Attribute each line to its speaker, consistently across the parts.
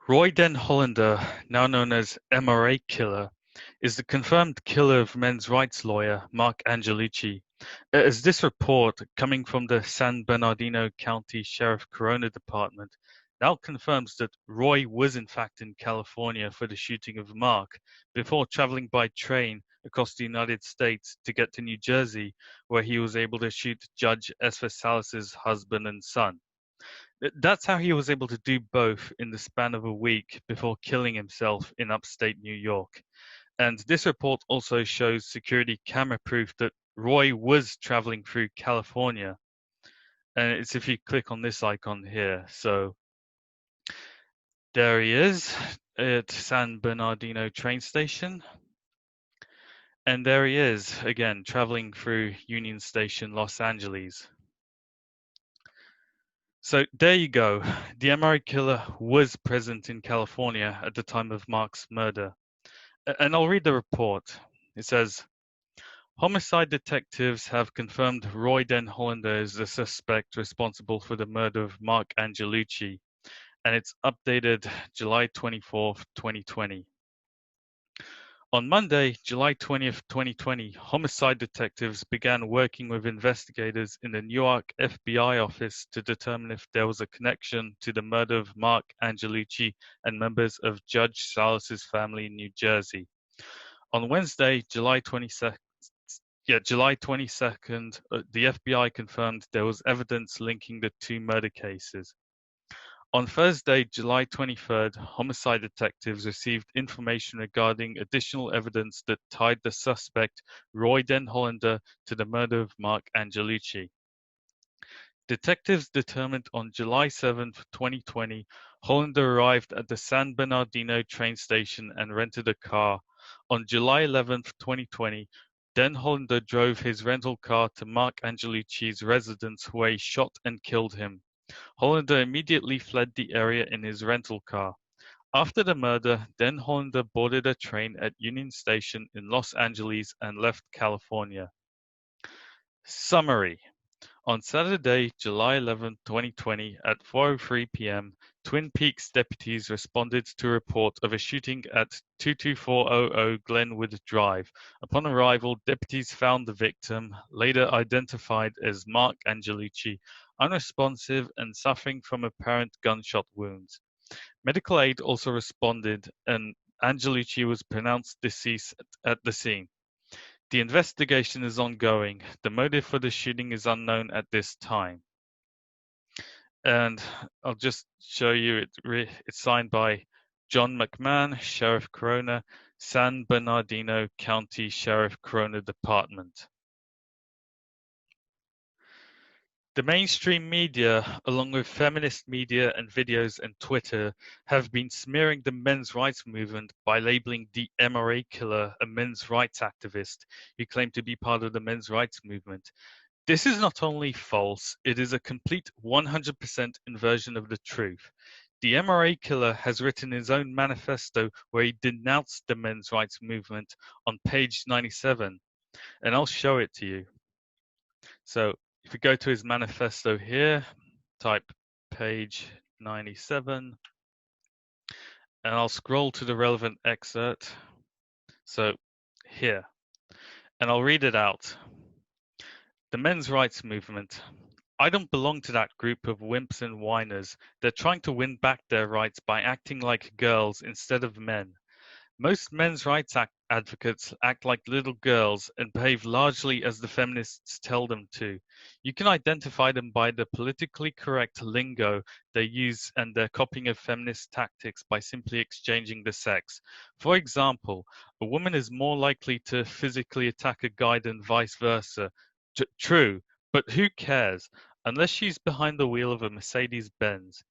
Speaker 1: Hollander, now known as MRA killer, is the confirmed killer of men's rights lawyer Mark Angelucci. As this report, coming from the San Bernardino County Sheriff Corona Department, now confirms that Roy was in fact in California for the shooting of Mark before traveling by train across the United States to get to New Jersey, where he was able to shoot Judge Esfer Salas's husband and son. That's how he was able to do both in the span of a week before killing himself in upstate New York. And this report also shows security camera proof that Roy was traveling through California. And it's if you click on this icon here. So there he is at San Bernardino train station. And there he is again, traveling through Union Station, Los Angeles. So there you go. The MRA killer was present in California at the time of Mark's murder. And I'll read the report. It says, homicide detectives have confirmed Roy Den Hollander is the suspect responsible for the murder of Mark Angelucci, and it's updated July 24th, 2020. On Monday, July 20th, 2020, homicide detectives began working with investigators in the Newark FBI office to determine if there was a connection to the murder of Mark Angelucci and members of Judge Salas's family in New Jersey. On Wednesday, July 22nd, the FBI confirmed there was evidence linking the two murder cases. On Thursday, July 23rd, homicide detectives received information regarding additional evidence that tied the suspect, Roy Den Hollander, to the murder of Mark Angelucci. Detectives determined on July 7th, 2020, Hollander arrived at the San Bernardino train station and rented a car. On July 11th, 2020, Den Hollander drove his rental car to Mark Angelucci's residence where he shot and killed him. Hollander immediately fled the area in his rental car. After the murder, Den Hollander boarded a train at Union Station in Los Angeles and left California. Summary. On Saturday, July 11, 2020, at 4:03 p.m., Twin Peaks deputies responded to a report of a shooting at 22400 Glenwood Drive. Upon arrival, deputies found the victim, later identified as Mark Angelucci, unresponsive and suffering from apparent gunshot wounds. Medical aid also responded, and Angelucci was pronounced deceased at the scene. The investigation is ongoing. The motive for the shooting is unknown at this time. And I'll just show you it's signed by John McMahon, Sheriff Corona, San Bernardino County Sheriff Corona Department. The mainstream media, along with feminist media and videos and Twitter, have been smearing the men's rights movement by labeling the MRA killer a men's rights activist who claimed to be part of the men's rights movement. This is not only false, it is a complete 100% inversion of the truth. The MRA killer has written his own manifesto where he denounced the men's rights movement on page 97, and I'll show it to you. So if we go to his manifesto here, type page 97, and I'll scroll to the relevant excerpt. So here, and I'll read it out. The men's rights movement. I don't belong to that group of wimps and whiners. They're trying to win back their rights by acting like girls instead of men. Most men's rights advocates act like little girls and behave largely as the feminists tell them to. You can identify them by the politically correct lingo they use and their copying of feminist tactics by simply exchanging the sex. For example, a woman is more likely to physically attack a guy than vice versa. True, but who cares? Unless she's behind the wheel of a Mercedes-Benz.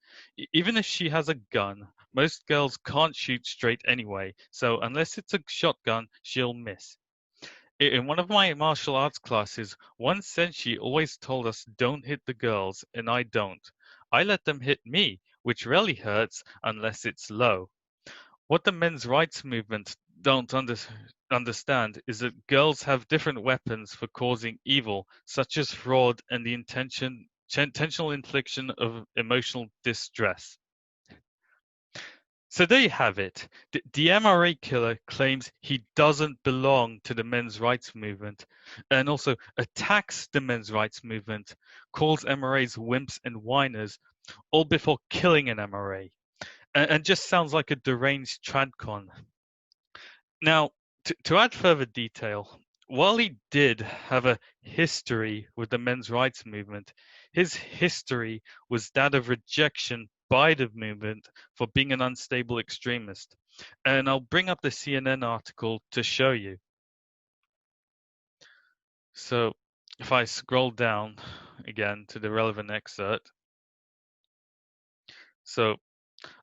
Speaker 1: Even if she has a gun, most girls can't shoot straight anyway, so unless it's a shotgun, she'll miss. In one of my martial arts classes, one sensei always told us don't hit the girls, and I don't. I let them hit me, which rarely hurts unless it's low. What the men's rights movement don't understand is that girls have different weapons for causing evil, such as fraud and the intentional infliction of emotional distress. So there you have it. The MRA killer claims he doesn't belong to the men's rights movement and also attacks the men's rights movement, calls MRAs wimps and whiners, all before killing an MRA, and just sounds like a deranged tradcon. Now, to add further detail, while he did have a history with the men's rights movement, his history was that of rejection by the movement for being an unstable extremist. And I'll bring up the CNN article to show you. So if I scroll down again to the relevant excerpt, so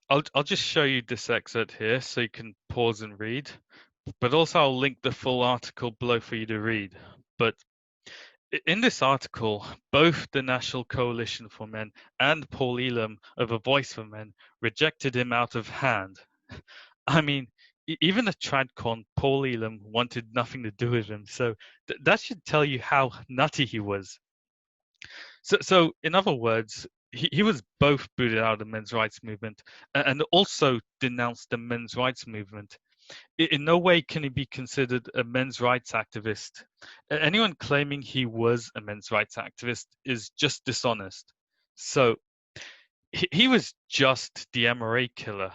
Speaker 1: I'll just show you this excerpt here so you can pause and read. But also I'll link the full article below for you to read. But in this article, both the National Coalition for Men and Paul Elam of A Voice for Men rejected him out of hand. I mean, even the tradcon, Paul Elam, wanted nothing to do with him. So that should tell you how nutty he was. So in other words, he was both booted out of the men's rights movement and also denounced the men's rights movement. In no way can he be considered a men's rights activist. Anyone claiming he was a men's rights activist is just dishonest. So he was just the MRA killer.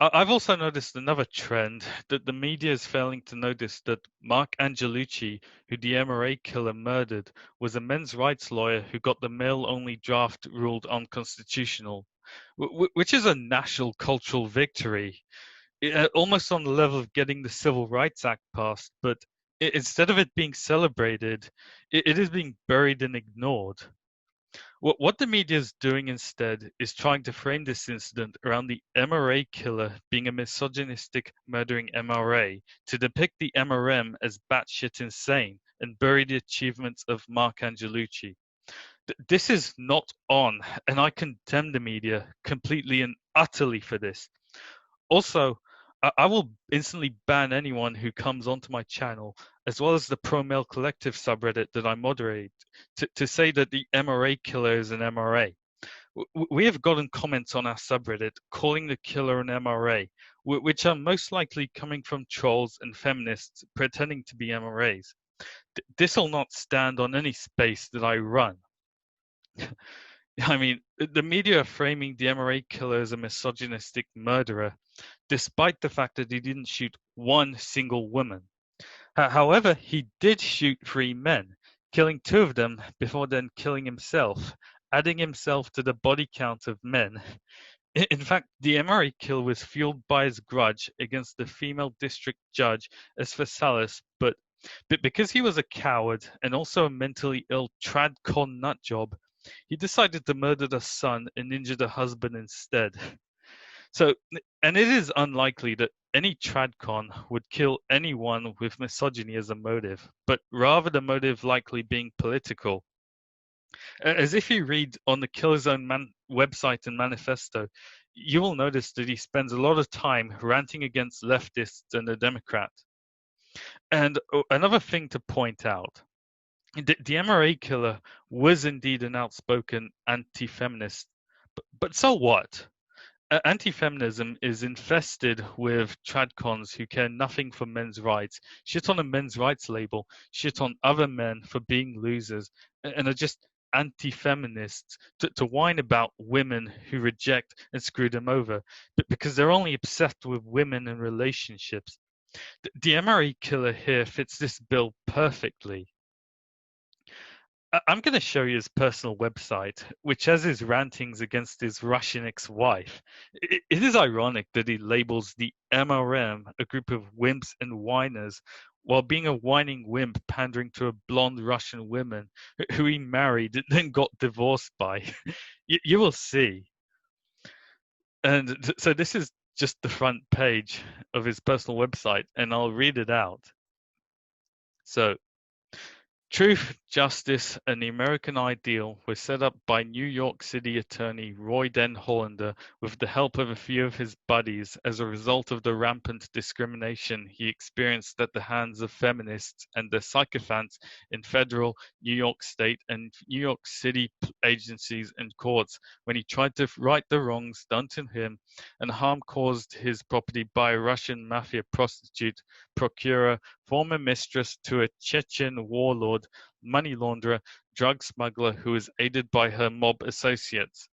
Speaker 1: I've also noticed another trend that the media is failing to notice that Marcangelucci, who the MRA killer murdered, was a men's rights lawyer who got the male-only draft ruled unconstitutional, which is a national cultural victory. Almost on the level of getting the Civil Rights Act passed, but instead of it being celebrated, it is being buried and ignored. What the media is doing instead is trying to frame this incident around the MRA killer being a misogynistic, murdering MRA to depict the MRM as batshit insane and bury the achievements of Marcangelucci. This is not on, and I condemn the media completely and utterly for this. Also, I will instantly ban anyone who comes onto my channel, as well as the promalecollective subreddit that I moderate, to say that the MRA killer is an MRA. We have gotten comments on our subreddit calling the killer an MRA, which are most likely coming from trolls and feminists pretending to be MRAs. This will not stand on any space that I run. I mean, the media are framing the MRA killer as a misogynistic murderer, despite the fact that he didn't shoot one single woman. However, he did shoot 3 men, killing 2 of them before then killing himself, adding himself to the body count of men. In fact, the MRA kill was fueled by his grudge against the female district judge Esfasalis, but because he was a coward and also a mentally ill tradcon nutjob, he decided to murder the son and injure the husband instead. So, and it is unlikely that any tradcon would kill anyone with misogyny as a motive, but rather the motive likely being political. As if you read on the Killer's own website and manifesto, you will notice that he spends a lot of time ranting against leftists and the Democrats. And another thing to point out, the MRA killer was indeed an outspoken anti-feminist, but so what? Anti-feminism is infested with tradcons who care nothing for men's rights, shit on a men's rights label, shit on other men for being losers, and are just anti-feminists to whine about women who reject and screw them over, but because they're only obsessed with women and relationships. The MRA killer here fits this bill perfectly. I'm going to show you his personal website, which has his rantings against his Russian ex-wife. It is ironic that he labels the MRM a group of wimps and whiners, while being a whining wimp pandering to a blonde Russian woman who he married and then got divorced by. You will see. And so this is just the front page of his personal website, and I'll read it out. So, Truth, justice, and the American ideal were set up by New York City attorney Hollander with the help of a few of his buddies as a result of the rampant discrimination he experienced at the hands of feminists and their sycophants in federal, New York State, and New York City agencies and courts when he tried to right the wrongs done to him and harm caused his property by a Russian mafia prostitute, procurer, former mistress to a Chechen warlord, money launderer, drug smuggler who was aided by her mob associates.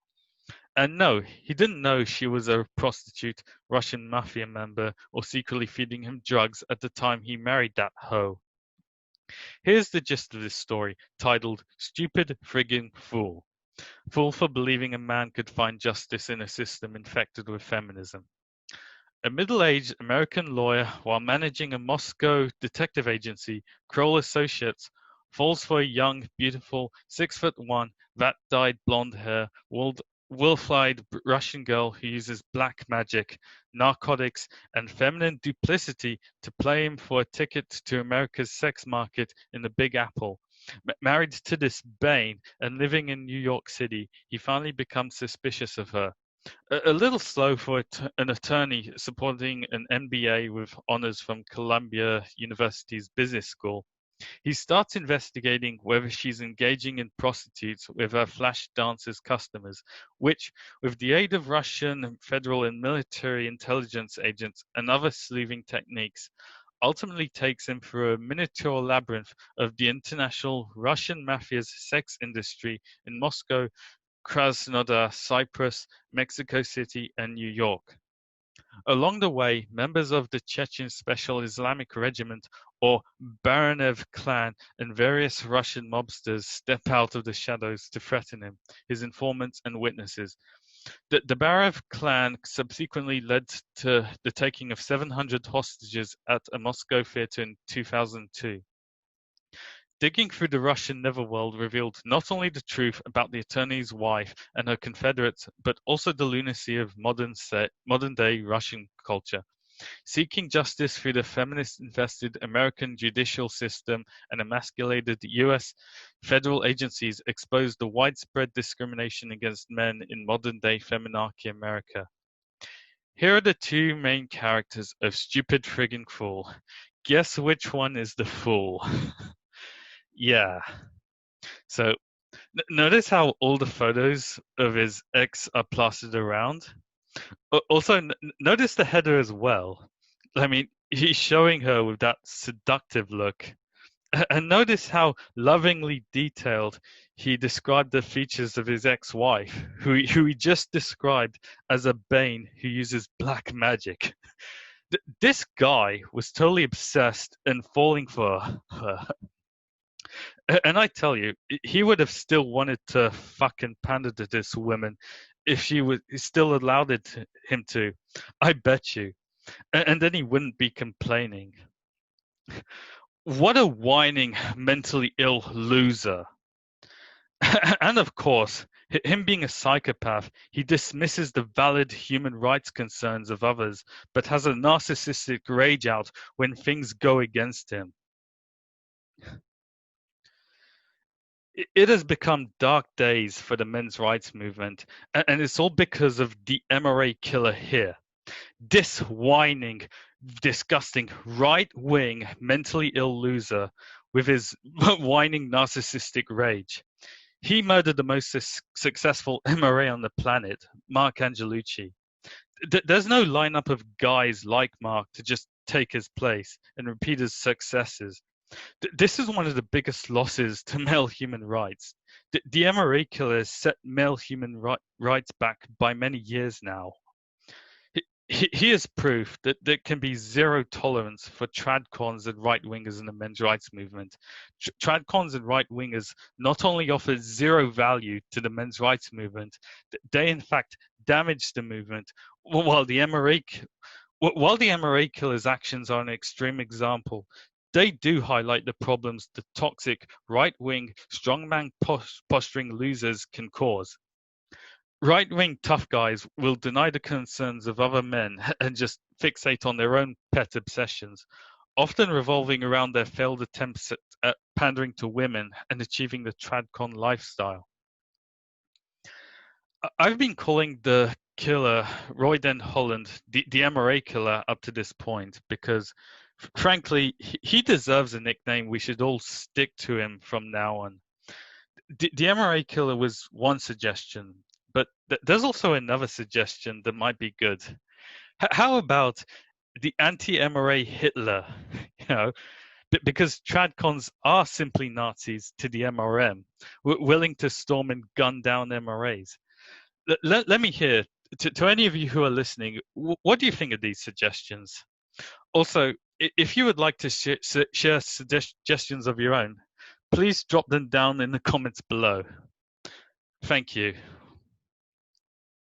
Speaker 1: And no, he didn't know she was a prostitute, Russian mafia member, or secretly feeding him drugs at the time he married that hoe. Here's the gist of this story, titled Stupid Friggin' Fool. Fool for believing a man could find justice in a system infected with feminism. A middle-aged American lawyer, while managing a Moscow detective agency, Kroll Associates, falls for a young, beautiful, 6'1", vat-dyed blonde hair, wolf-eyed Russian girl who uses black magic, narcotics, and feminine duplicity to play him for a ticket to America's sex market in the Big Apple. Married to this Bane and living in New York City, he finally becomes suspicious of her. A little slow for an attorney supporting an MBA with honors from Columbia University's business school. He starts investigating whether she's engaging in prostitutes with her flash dancers customers, which, with the aid of Russian federal and military intelligence agents and other sleuthing techniques, ultimately takes him through a miniature labyrinth of the international Russian mafia's sex industry in Moscow, Krasnodar, Cyprus, Mexico City, and New York. Along the way, members of the Chechen Special Islamic Regiment or Baranev clan and various Russian mobsters step out of the shadows to threaten him, his informants, and witnesses. The Baranev clan subsequently led to the taking of 700 hostages at a Moscow theater in 2002. Digging through the Russian netherworld revealed not only the truth about the attorney's wife and her confederates, but also the lunacy of modern-day Russian culture. Seeking justice through the feminist-infested American judicial system and emasculated U.S. federal agencies exposed the widespread discrimination against men in modern-day feminarchy America. Here are the two main characters of Stupid Friggin' Fool. Guess which one is the fool? Yeah. So notice how all the photos of his ex are plastered around. Also, notice the header as well. I mean, he's showing her with that seductive look. And notice how lovingly detailed he described the features of his ex-wife, who he just described as a Bane who uses black magic. This guy was totally obsessed and falling for her. And I tell you, he would have still wanted to fucking pander to this woman if she was still allowed him to. I bet you. And then he wouldn't be complaining. What a whining, mentally ill loser. And of course, him being a psychopath, he dismisses the valid human rights concerns of others, but has a narcissistic rage out when things go against him. It has become dark days for the men's rights movement, and it's all because of the MRA killer here. This whining, disgusting, right-wing, mentally ill loser with his whining narcissistic rage. He murdered the most successful MRA on the planet, Marcangelucci. There's no lineup of guys like Mark to just take his place and repeat his successes. This is one of the biggest losses to male human rights. The MRA killers set male human rights back by many years now. He is proof that there can be zero tolerance for tradcons and right-wingers in the men's rights movement. Tradcons and right-wingers not only offer zero value to the men's rights movement, they in fact damage the movement, while the MRA killers' actions are an extreme example. They do highlight the problems the toxic, right-wing, strongman posturing losers can cause. Right-wing tough guys will deny the concerns of other men and just fixate on their own pet obsessions, often revolving around their failed attempts at pandering to women and achieving the tradcon lifestyle. I've been calling the killer Roydenhollander the MRA killer up to this point because, frankly, he deserves a nickname. We should all stick to him from now on. The MRA killer was one suggestion, but there's also another suggestion that might be good. How about the anti-MRA Hitler? You know, because tradcons are simply Nazis to the MRM, willing to storm and gun down MRAs. Let me hear, to any of you who are listening, what do you think of these suggestions? Also, if you would like to share suggestions of your own, please drop them down in the comments below. Thank you.